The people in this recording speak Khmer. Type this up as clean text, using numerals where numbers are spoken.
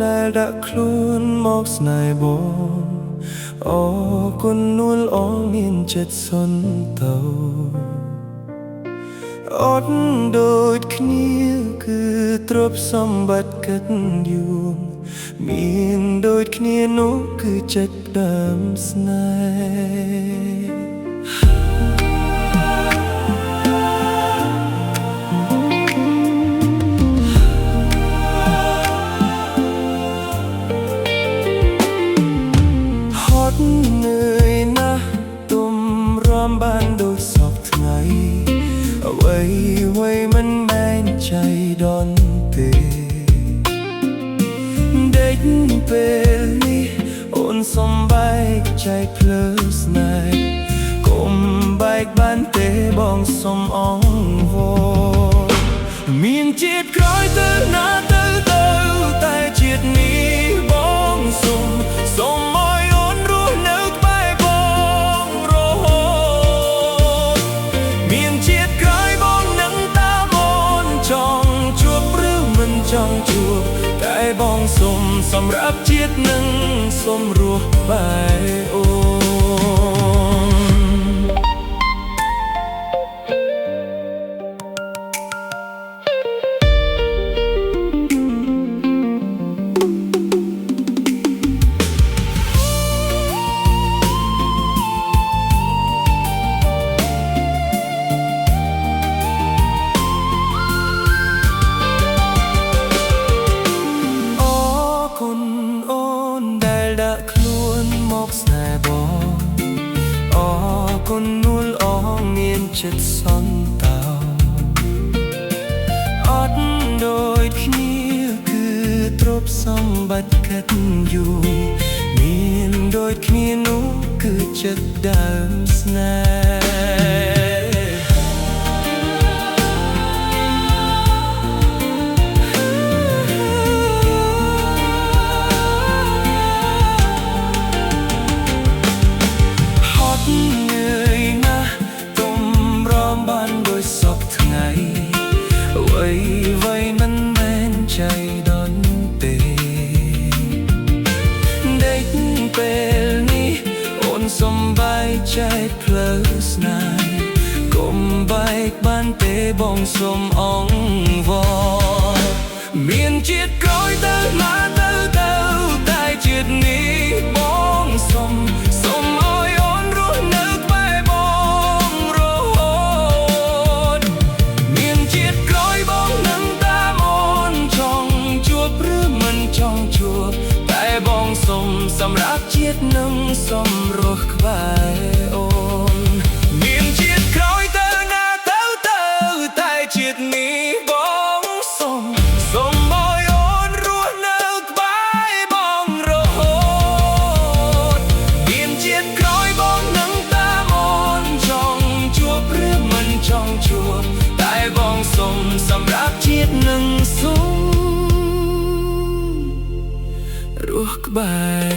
ដែលដាក់ខ្លួនមកស្នេហ៍បងអរគុណនួលអងមានចិត្តសន្តោអត់ដូចគ្នាគឺទ្រព្យសម្បត្តិកិត្តិយសមានដូចគ្នានោះគឺចិត្តដើមស្នេហត់នឿយណាស់ទុំរំបានដូចសពថ្ងៃអ្វីមិនមែនใจដន់ទេដេកពេលនេះអូនសំបែកใจភ្លើស្នេហ៍កុំបែកបានទេបងសុំអង្វរមានជាតិក្រោយទៅណាទៅតែជាតិនេះបងសុំឲ្យអូនរស់នៅក្បែរបងរហូតមានជាតិក្រោយបងនឹងតាមអូនចង់ជួបឬមិនចង់ជួបតែបងសុំសម្រាប់ជាតិនឹងសុំរស់ក្បែរអូនស្នេហ៍បងអរគុណនួលអងមានចិត្តសន្តោអត់ដូចគ្នាគឺទ្រព្យសម្បត្តិកិត្តិយសមានដូចគ្នានោះគឺចិត្តដើមស្នេហ៍មិនមែនใจដន់ទេដេកពេលនេះអូនសំបែកใจភ្លើស្នេហ៍កុំបែកបានទេបងសុំអង្វរមានជាតិក្រោយទៅណាទៅតែជាតិនេះបងសុំឲ្យអូនរស់នៅក្បែរបងរហូតមានជាតិក្រោយបងនឹងចង់ជួបតែបងសុំសម្រាប់ជាតិនឹងសុំរស់ក្បែរអូនមានជាតិក្រោយទៅណាទៅតែជាតិនេះបងសុំឲ្យអូនរស់នៅក្បែរបងរហូតមានជាតិក្រោយបងនឹងតាមអូនចង់ជួបឬមិនចង់ជួបតែបងសុំសម្រាប់ជាតិនឹងសុំរស់ក្បែរ